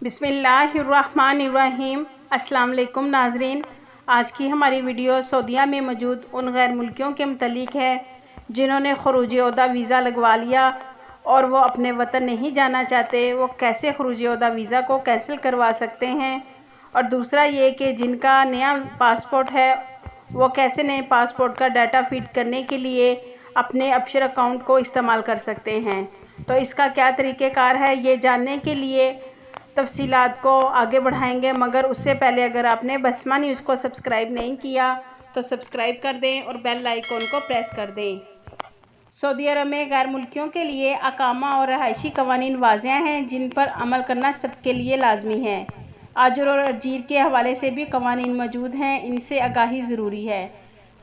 बिस्मिल्लाहिर्रहमानिर्रहीम। अस्सलाम वालेकुम नाजरीन। आज की हमारी वीडियो सऊदीया में मौजूद उन गैर मुल्कियों के मुतल्लिक है जिन्होंने खरूज औदा वीज़ा लगवा लिया और वो अपने वतन नहीं जाना चाहते। वो कैसे खरूज औदा वीज़ा को कैंसिल करवा सकते हैं, और दूसरा ये कि जिनका नया पासपोर्ट है वो कैसे नए पासपोर्ट का डाटा फीड करने के लिए अपने अबशर अकाउंट को इस्तेमाल कर सकते हैं। तो इसका क्या तरीक़ेकार है, ये जानने के लिए तफसीलात को आगे बढ़ाएंगे। मगर उससे पहले अगर आपने बसमा न्यूज़ को सब्सक्राइब नहीं किया तो सब्सक्राइब कर दें और बेल आइकॉन को प्रेस कर दें। सऊदी अरब में गैर मुल्कियों के लिए अकामा और रहायशी कवानीन वाज़ेह हैं जिन पर अमल करना सबके लिए लाजमी है। आजर और अजीर के हवाले से भी कवानीन मौजूद हैं, इनसे आगाही ज़रूरी है।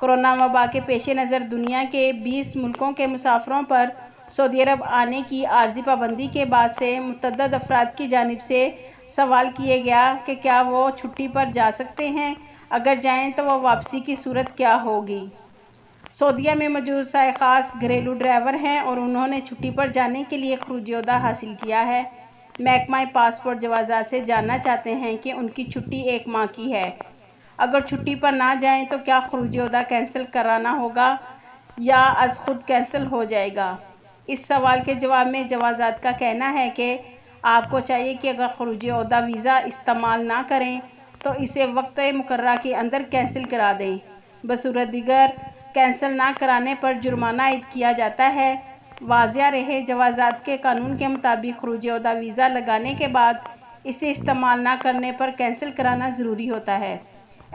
कोरोना वबा के पेश नज़र दुनिया के 20 मुल्कों के मुसाफिरों पर सऊदी अरब आने की आर्जी पाबंदी के बाद से मुतअद्दिद अफराद की जानिब से सवाल किए गया कि क्या वो छुट्टी पर जा सकते हैं, अगर जाएं तो वह वापसी की सूरत क्या होगी। सऊदीया में मौजूद साए खास घरेलू ड्राइवर हैं और उन्होंने छुट्टी पर जाने के लिए खरूज औदा हासिल किया है। महकमा पासपोर्ट जवाजात से जानना चाहते हैं कि उनकी छुट्टी 1 माह की है। अगर छुट्टी पर ना जाएं तो क्या खरूज औदा कैंसिल कराना होगा या अज खुद कैंसिल हो जाएगा। इस सवाल के जवाब में जवाजात का कहना है कि आपको चाहिए कि अगर खरूज औदा वीज़ा इस्तेमाल ना करें तो इसे वक्त मुकर्रर के अंदर कैंसिल करा दें। बसूरत दीगर कैंसिल ना कराने पर जुर्माना आयद किया जाता है। वाज़िया रहे, जवाजात के कानून के मुताबिक खरूज औदा वीज़ा लगाने के बाद इसे इस्तेमाल ना करने पर कैंसिल कराना ज़रूरी होता है।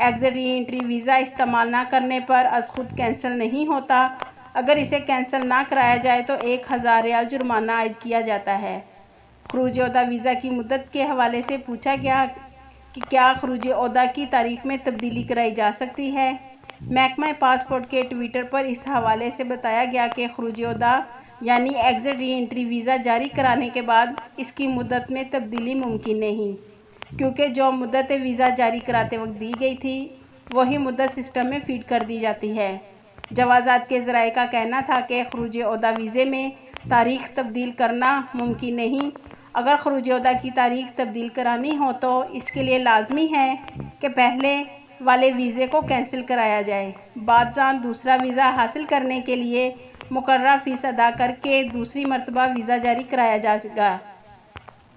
एग्जिट री एंट्री वीज़ा इस्तेमाल ना करने पर अज खुद कैंसिल नहीं होता। अगर इसे कैंसिल ना कराया जाए तो 1000 रियाल जुर्माना आयद किया जाता है। खरूज औदा वीज़ा की मुद्दत के हवाले से पूछा गया कि क्या खरूज औदा की तारीख में तब्दीली कराई जा सकती है। महकमा पासपोर्ट के ट्विटर पर इस हवाले से बताया गया कि खरूज औदा यानी एग्जिट री एंट्री वीज़ा जारी कराने के बाद इसकी मुद्दत में तब्दीली मुमकिन नहीं, क्योंकि जो मुद्दत वीज़ा जारी कराते वक्त दी गई थी वही मुद्दत सिस्टम में फीड कर दी जाती है। जवाजात के ज़राए का कहना था कि खरूज औदा वीज़े में तारीख तब्दील करना मुमकिन नहीं। अगर खरूज औदा की तारीख तब्दील करानी हो तो इसके लिए लाजमी है कि पहले वाले वीज़े को कैंसिल कराया जाए। बादशाह दूसरा वीज़ा हासिल करने के लिए मुकर्रर फ़ीस अदा करके दूसरी मरतबा वीज़ा जारी कराया जाएगा।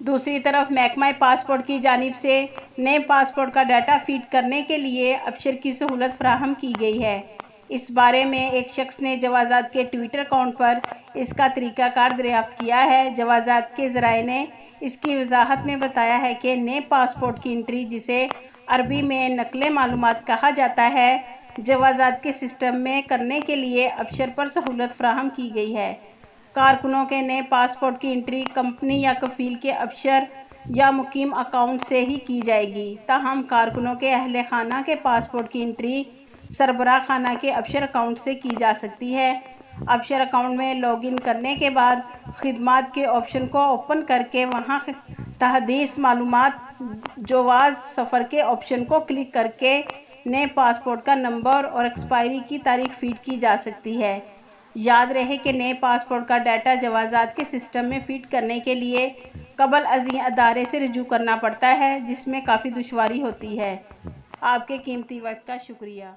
दूसरी तरफ महकमा पासपोर्ट की जानिब से नए पासपोर्ट का डाटा फीड करने के लिए अबशर की सहूलत फराहम की गई है। इस बारे में एक शख्स ने जवाजात के ट्विटर अकाउंट पर इसका तरीक़ाकार दरियाफ्त किया है। जवाजात के ज़राए ने इसकी वजाहत में बताया है कि नए पासपोर्ट की एंट्री, जिसे अरबी में नकले मालूमात कहा जाता है, जवाजात के सिस्टम में करने के लिए अबशर पर सहूलत फराहम की गई है। कारकुनों के नए पासपोर्ट की एंट्री कंपनी या कफील के अबशर या मुकीम अकाउंट से ही की जाएगी। ताहम कारकुनों के अहले खाना के पासपोर्ट की एंट्री सरबराह खाना के अबशर अकाउंट से की जा सकती है। अबशर अकाउंट में लॉगिन करने के बाद खिदमात के ऑप्शन को ओपन करके वहां तहदीस मालूमात जवाज़ सफ़र के ऑप्शन को क्लिक करके नए पासपोर्ट का नंबर और एक्सपायरी की तारीख फीड की जा सकती है। याद रहे कि नए पासपोर्ट का डाटा जवाजात के सिस्टम में फीड करने के लिए कबल अज़ीं अदारे से रुजू करना पड़ता है, जिसमें काफ़ी दुश्वारी होती है। आपके कीमती वक्त का शुक्रिया।